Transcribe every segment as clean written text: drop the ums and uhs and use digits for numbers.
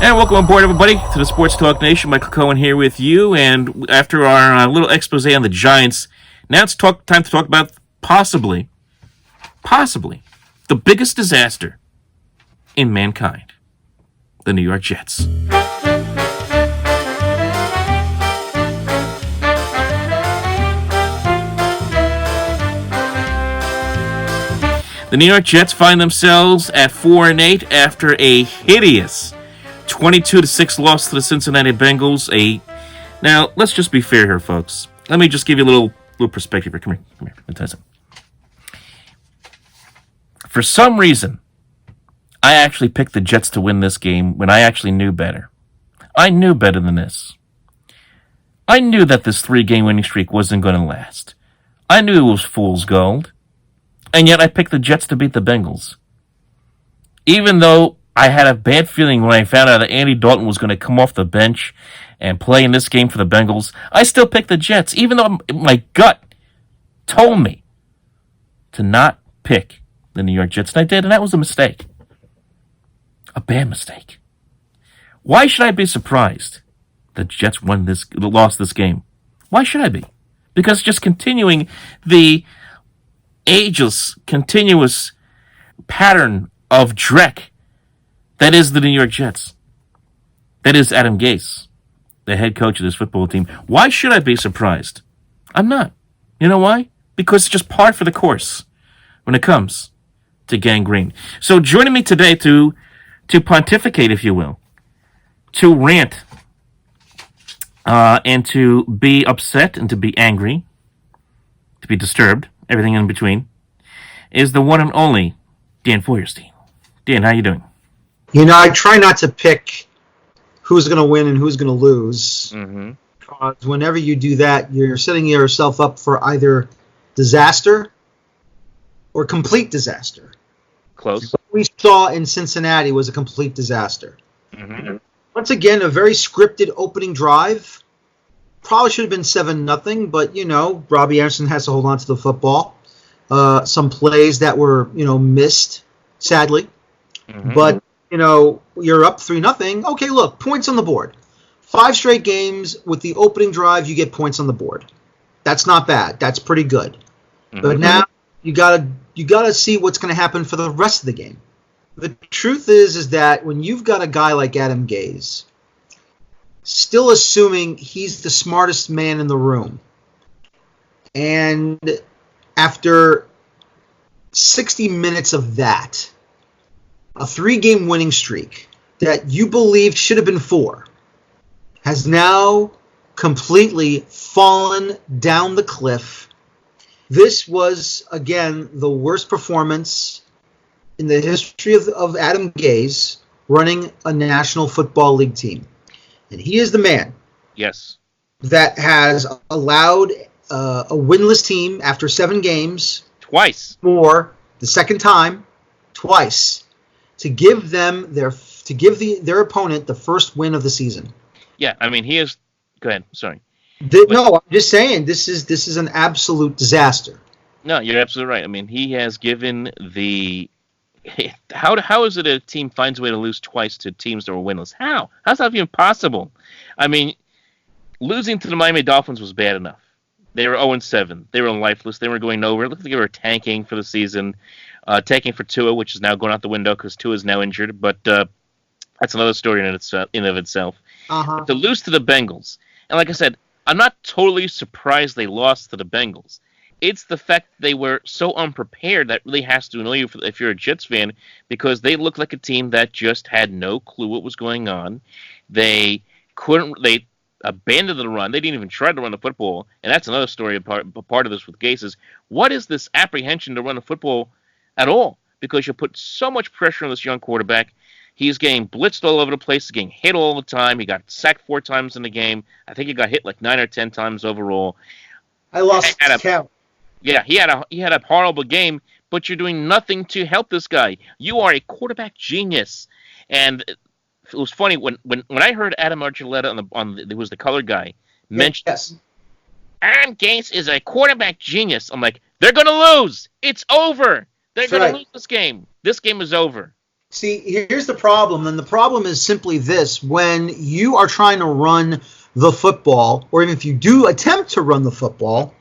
And welcome aboard, everybody, to the Sports Talk Nation. Michael Cohen here with you. And after our little expose on the Giants, now it's time to talk about possibly, the biggest disaster in mankind: the New York Jets. The New York Jets find themselves at 4-8 after a hideous 22-6 loss to the Cincinnati Bengals. Now, let's just be fair here, folks. Let me just give you a little perspective here. Come here. Let me tell you something. For some reason, I actually picked the Jets to win this game when I actually knew better. I knew better than this. I knew that this 3-game winning streak wasn't going to last. I knew it was fool's gold. And yet I picked the Jets to beat the Bengals. Even though I had a bad feeling when I found out that Andy Dalton was going to come off the bench and play in this game for the Bengals, I still picked the Jets, even though my gut told me to not pick the New York Jets. And I did, and that was a mistake. A bad mistake. Why should I be surprised the Jets lost this game? Why should I be? Because just continuing the ageless, continuous pattern of dreck that is the New York Jets. That is Adam Gase, the head coach of this football team. Why should I be surprised? I'm not. You know why? Because it's just par for the course when it comes to gangrene. So joining me today to pontificate, if you will, to rant, and to be upset and to be angry, to be disturbed, everything in between, is the one and only Dan Feuerstein. Dan, how you doing? You know, I try not to pick who's going to win and who's going to lose. Mm-hmm. Because whenever you do that, you're setting yourself up for either disaster or complete disaster. Close. What we saw in Cincinnati was a complete disaster. Mm-hmm. Once again, a very scripted opening drive. Probably should have been 7-0, but, Robbie Anderson has to hold on to the football. Some plays that were, missed, sadly. Mm-hmm. But, you're up 3-0. Okay, look, points on the board. 5 straight games with the opening drive, you get points on the board. That's not bad. That's pretty good. Mm-hmm. But now you gotta see what's going to happen for the rest of the game. The truth is that when you've got a guy like Adam Gase, still assuming he's the smartest man in the room, and after 60 minutes of that, a 3-game winning streak that you believed should have been 4 has now completely fallen down the cliff. This was, again, the worst performance in the history of Adam Gase running a National Football League team. And he is the man. Yes. That has allowed a winless team after 7 games. Twice. For the second time, twice, to give their opponent the first win of the season. Yeah, I mean, he is. Go ahead. Sorry. No, I'm just saying this is an absolute disaster. No, you're absolutely right. I mean, he has given the. How is it a team finds a way to lose twice to teams that were winless? How's that even possible? I mean, losing to the Miami Dolphins was bad enough. They were 0-7. They were lifeless. They were going nowhere. It looked like they were tanking for the season, tanking for Tua, which is now going out the window because Tua is now injured. But that's another story in of itself. Uh-huh. To lose to the Bengals, and like I said, I'm not totally surprised they lost to the Bengals. It's the fact that they were so unprepared that really has to annoy you if you're a Jets fan, because they looked like a team that just had no clue what was going on. They abandoned the run. They didn't even try to run the football, and that's another story. Part of this with Gase is, what is this apprehension to run the football at all? Because you put so much pressure on this young quarterback. He's getting blitzed all over the place. He's getting hit all the time. He got sacked 4 times in the game. I think he got hit like 9 or 10 times overall. I lost count. Yeah, he had a horrible game, but you're doing nothing to help this guy. You are a quarterback genius. And it was funny when I heard Adam Archuleta who was the color guy, mention Adam Gase is a quarterback genius. I'm like, they're gonna lose. It's over. They're gonna lose this game. This game is over. See, here's the problem, and the problem is simply this. When you are trying to run the football, or even if you do attempt to run the football,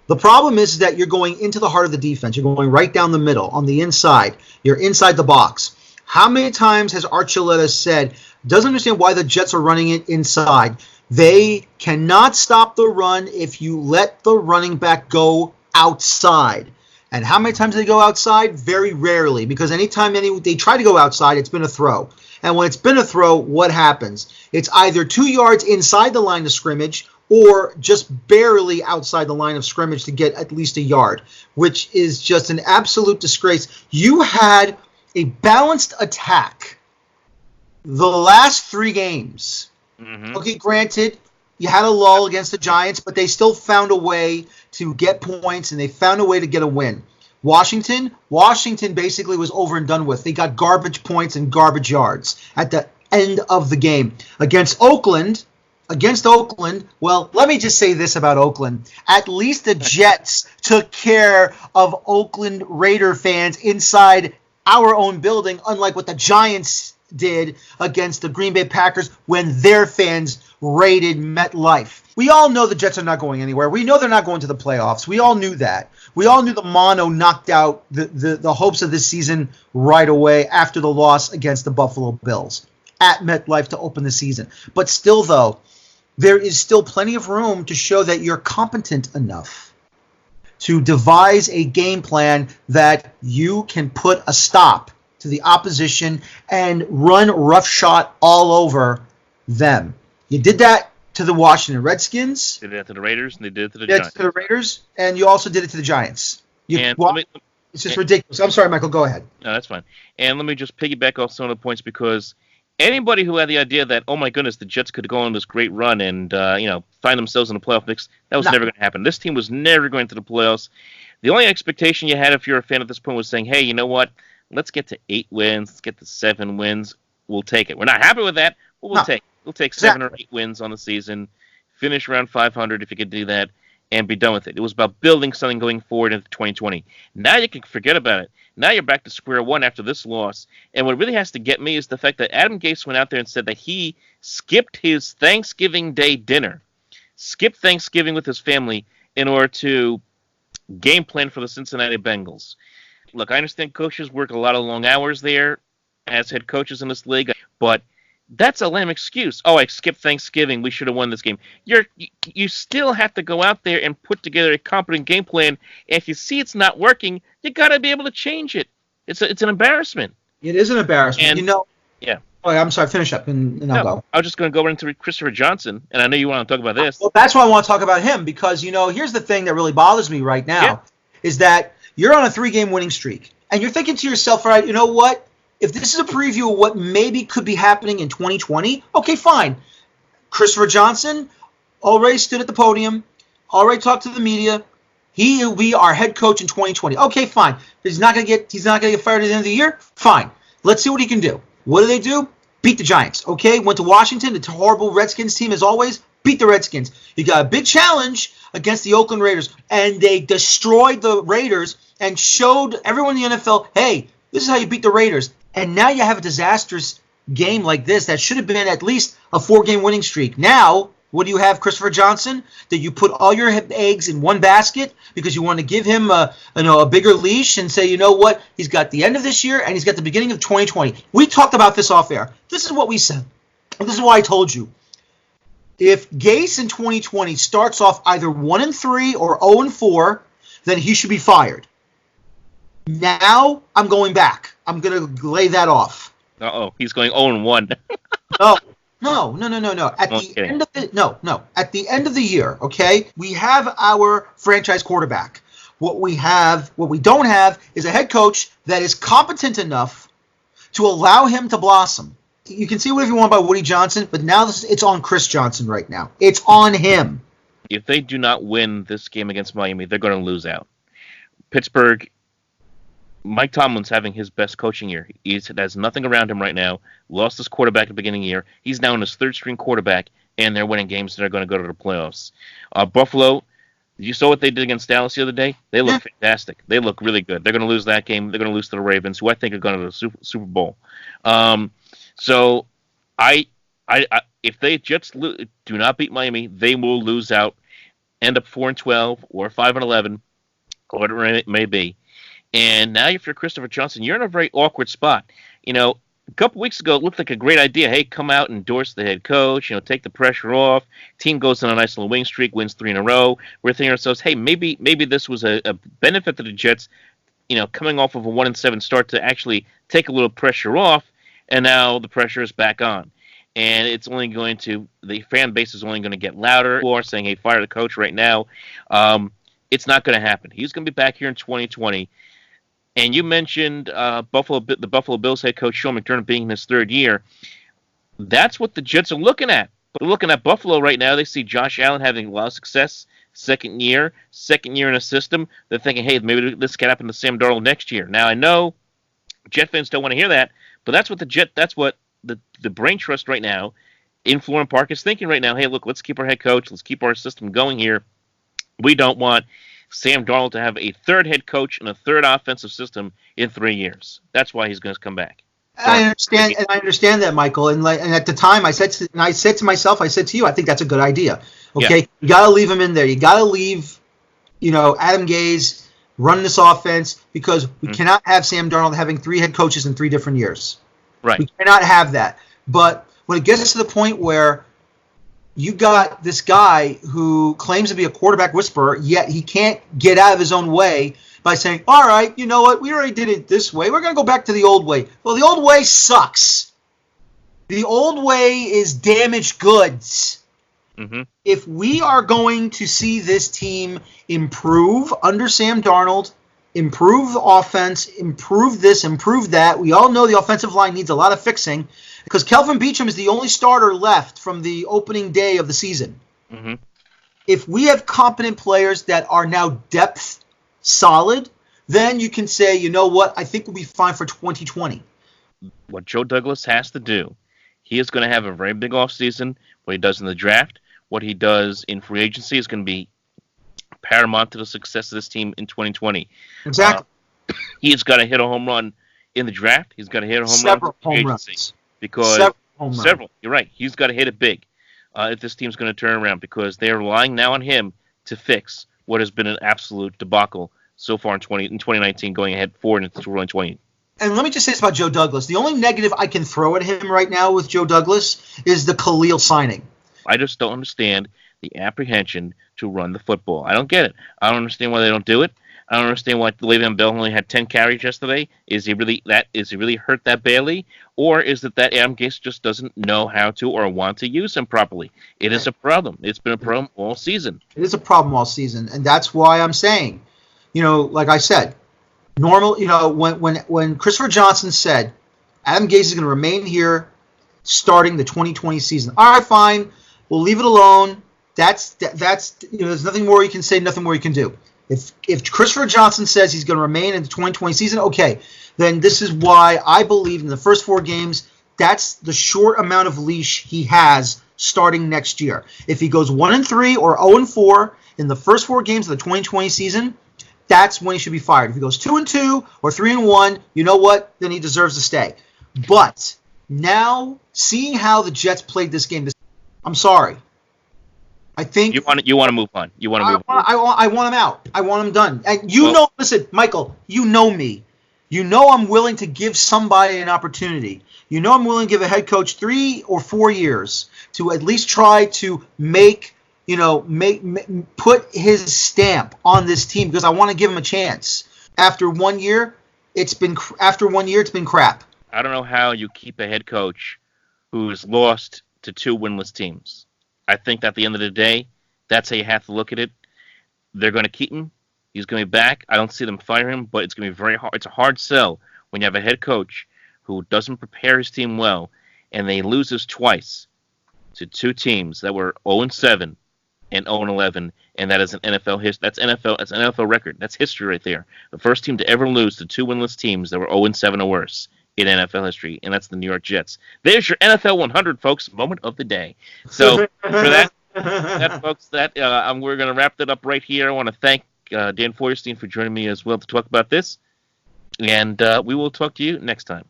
the problem is that you're going into the heart of the defense. You're going right down the middle, on the inside. You're inside the box. How many times has Archuleta said, doesn't understand why the Jets are running it inside? They cannot stop the run if you let the running back go outside. And how many times do they go outside? Very rarely, because anytime they try to go outside, it's been a throw. And when it's been a throw, what happens? It's either 2 yards inside the line of scrimmage or just barely outside the line of scrimmage to get at least a yard, which is just an absolute disgrace. You had a balanced attack the last 3 games. Mm-hmm. Okay, granted, you had a lull against the Giants, but they still found a way to get points, and they found a way to get a win. Washington basically was over and done with. They got garbage points and garbage yards at the end of the game. Against Oakland, well, let me just say this about Oakland. At least the Jets took care of Oakland Raider fans inside our own building, unlike what the Giants did against the Green Bay Packers when their fans raided MetLife. We all know the Jets are not going anywhere. We know they're not going to the playoffs. We all knew that. We all knew the mono knocked out the hopes of this season right away after the loss against the Buffalo Bills at MetLife to open the season. But still, though, there is still plenty of room to show that you're competent enough to devise a game plan that you can put a stop to the opposition and run roughshod all over them. You did that to the Washington Redskins. They did that to the Raiders, and they did it to the Giants. To the Raiders, and you also did it to the Giants. It's just ridiculous. I'm sorry, Michael. Go ahead. No, that's fine. And let me just piggyback off some of the points, because anybody who had the idea that, oh my goodness, the Jets could go on this great run and find themselves in the playoff mix, that was never going to happen. This team was never going to the playoffs. The only expectation you had if you're a fan at this point was saying, hey, you know what? Let's get to 8 wins. Let's get to 7 wins. We'll take it. We're not happy with that, but we'll take it. We'll take 7 or 8 wins on the season, finish around 500 if you could do that, and be done with it. It was about building something going forward into 2020. Now you can forget about it. Now you're back to square one after this loss. And what really has to get me is the fact that Adam Gase went out there and said that he skipped his Thanksgiving Day dinner, skipped Thanksgiving with his family in order to game plan for the Cincinnati Bengals. Look, I understand coaches work a lot of long hours there as head coaches in this league, but that's a lame excuse. Oh, I skipped Thanksgiving. We should have won this game. You still have to go out there and put together a competent game plan. If you see it's not working, you got to be able to change it. It's an embarrassment. It is an embarrassment. And, yeah. Oh, I'm sorry. Finish up, and I'll go. I was just going to go into Christopher Johnson, and I know you want to talk about this. Well, that's why I want to talk about him, because here's the thing that really bothers me right now, is that you're on a 3-game winning streak, and you're thinking to yourself, all right, you know what? If this is a preview of what maybe could be happening in 2020, okay, fine. Christopher Johnson already stood at the podium, already talked to the media. He will be our head coach in 2020. Okay, fine. He's not gonna get fired at the end of the year. Fine. Let's see what he can do. What do? Beat the Giants. Okay, went to Washington, the horrible Redskins team as always. Beat the Redskins. You got a big challenge against the Oakland Raiders, and they destroyed the Raiders and showed everyone in the NFL, hey, this is how you beat the Raiders. And now you have a disastrous game like this that should have been at least a 4-game winning streak. Now, what do you have, Christopher Johnson? That you put all your eggs in one basket because you want to give him a bigger leash and say, you know what, he's got the end of this year and he's got the beginning of 2020. We talked about this off air. This is what we said. And this is why I told you. If Gase in 2020 starts off either 1-3 or 0-4, then he should be fired. Now I'm going back. I'm going to lay that off. He's going 0-1. No. At the end of the year, okay, we have our franchise quarterback. What we don't have is a head coach that is competent enough to allow him to blossom. You can say whatever you want about Woody Johnson, but now it's on Chris Johnson right now. It's on him. If they do not win this game against Miami, they're going to lose out. Pittsburgh, Mike Tomlin's having his best coaching year. He has nothing around him right now. Lost his quarterback at the beginning of the year. He's now in his 3rd-string quarterback, and they're winning games that are going to go to the playoffs. Buffalo, You saw what they did against Dallas the other day? They Yeah. look fantastic. They look really good. They're going to lose that game. They're going to lose to the Ravens, who I think are going to the Super Bowl. So I, if they Jets do not beat Miami, they will lose out, end up 4-12 or 5-11, or whatever it may be. And now, if you're Christopher Johnson, you're in a very awkward spot. A couple weeks ago, it looked like a great idea. Hey, come out, endorse the head coach, take the pressure off. Team goes on a nice little winning streak, wins 3 in a row. We're thinking to ourselves, hey, maybe this was a benefit to the Jets, coming off of a 1-7 start to actually take a little pressure off, and now the pressure is back on. And the fan base is only going to get louder. People are saying, hey, fire the coach right now. It's not going to happen. He's going to be back here in 2020. And you mentioned the Buffalo Bills head coach Sean McDermott being in his 3rd year. That's what the Jets are looking at. They're looking at Buffalo right now. They see Josh Allen having a lot of success, second year in a system. They're thinking, hey, maybe this can happen to Sam Darnold next year. Now, I know Jet fans don't want to hear that, but that's what the brain trust right now in Florham Park is thinking right now. Hey, look, let's keep our head coach. Let's keep our system going here. We don't want Sam Darnold to have a 3rd head coach and a 3rd offensive system in 3 years. That's why he's going to come back. I understand that, Michael. And at the time, I said to myself, I said to you, I think that's a good idea. Okay, yeah. You got to leave him in there. You got to leave, Adam Gase running this offense, because we cannot have Sam Darnold having 3 head coaches in 3 different years. Right. We cannot have that. But when it gets to the point where you got this guy who claims to be a quarterback whisperer, yet he can't get out of his own way by saying, all right, you know what, we already did it this way. We're going to go back to the old way. Well, the old way sucks. The old way is damaged goods. Mm-hmm. If we are going to see this team improve under Sam Darnold, improve the offense, improve this, improve that, we all know the offensive line needs a lot of fixing, because Kelvin Beachum is the only starter left from the opening day of the season. Mm-hmm. If we have competent players that are now depth solid, then you can say, you know what, I think we'll be fine for 2020. What Joe Douglas has to do, he is going to have a very big offseason. What he does in the draft, what he does in free agency is going to be paramount to the success of this team in 2020. Exactly. He's got to hit a home run in the draft. He's got to hit a home run in free agency. Because several. You're right. He's got to hit it big if this team's going to turn around, because they're relying now on him to fix what has been an absolute debacle so far in 2019, going ahead forward into 2020. And let me just say this about Joe Douglas. The only negative I can throw at him right now with Joe Douglas is the Khalil signing. I just don't understand the apprehension to run the football. I don't get it. I don't understand why they don't do it. I don't understand why Le'Veon Bell only had 10 carries yesterday. Is he really hurt that badly? Or is it that Adam Gase just doesn't know how to or want to use him properly? It is a problem. It's been a problem all season. It is a problem all season, and that's why I'm saying, like I said, when Christopher Johnson said Adam Gase is going to remain here starting the 2020 season. All right, fine. We'll leave it alone. That's there's nothing more you can say, nothing more you can do. If Christopher Johnson says he's going to remain in the 2020 season, okay, then this is why I believe in the first 4 games, that's the short amount of leash he has starting next year. If he goes 1-3 or 0-4 in the first 4 games of the 2020 season, that's when he should be fired. If he goes 2-2 or 3-1, you know what? Then he deserves to stay. But now, seeing how the Jets played this game, I'm sorry. I think you want to move on. I want him out. I want him done. And listen, Michael, you know me. You know I'm willing to give somebody an opportunity. You know I'm willing to give a head coach 3 or 4 years to at least try to put his stamp on this team, because I want to give him a chance. After 1 year, it's been crap. I don't know how you keep a head coach who's lost to 2 winless teams. I think that at the end of the day, that's how you have to look at it. They're going to keep him. He's going to be back. I don't see them fire him, but it's going to be very hard. It's a hard sell when you have a head coach who doesn't prepare his team well, and they loses twice to 2 teams that were 0-7 and 0-11, and that is an NFL That's an NFL record. That's history right there. The first team to ever lose to 2 winless teams that were 0-7 or worse in NFL history, and that's the New York Jets. There's your NFL 100, folks. Moment of the day. So for That, folks, we're going to wrap that up right here. I want to thank Dan Feuerstein for joining me as well to talk about this. And we will talk to you next time.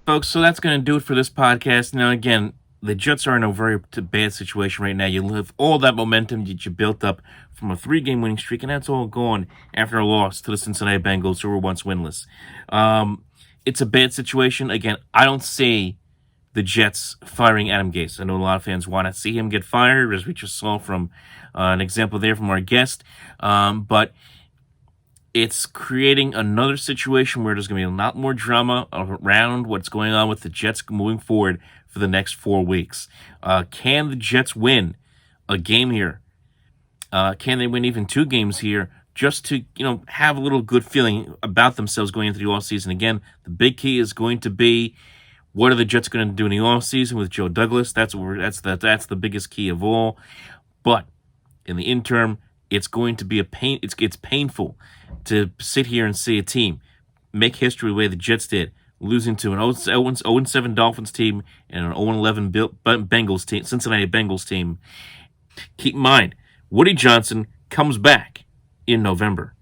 Folks, so that's going to do it for this podcast. Now, again, the Jets are in a very bad situation right now. You have all that momentum that you built up from a 3-game winning streak, and that's all gone after a loss to the Cincinnati Bengals, who were once winless. It's a bad situation. Again, I don't see the Jets firing Adam Gase. I know a lot of fans want to see him get fired, as we just saw from an example there from our guest. But it's creating another situation where there's going to be a lot more drama around what's going on with the Jets moving forward for the next 4 weeks. Can the Jets win a game here? Can they win even 2 games here just to, have a little good feeling about themselves going into the offseason? Again, the big key is going to be, what are the Jets going to do in the offseason with Joe Douglas? That's the biggest key of all. But in the interim, it's going to be it's painful to sit here and see a team make history the way the Jets did, losing to an 0-7 Dolphins team and an 0-11 Bengals team, Cincinnati Bengals team. Keep in mind, Woody Johnson comes back in November.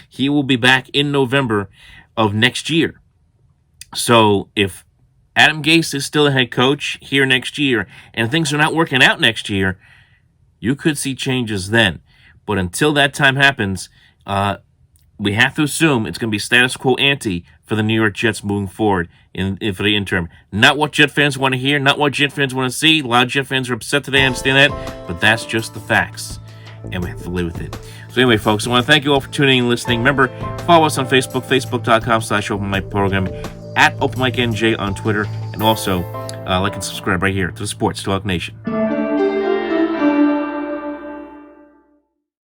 He will be back in November of next year. So if Adam Gase is still a head coach here next year and things are not working out next year, you could see changes then. But until that time happens, we have to assume it's going to be status quo ante for the New York Jets moving forward for the interim. Not what Jet fans want to hear, not what Jet fans want to see. A lot of Jet fans are upset today, I understand that, but that's just the facts, and we have to live with it. So anyway, folks, I want to thank you all for tuning in and listening. Remember, follow us on Facebook, facebook.com/OpenMic Program, @OpenMicNJ on Twitter, and also like and subscribe right here to the Sports Talk Nation.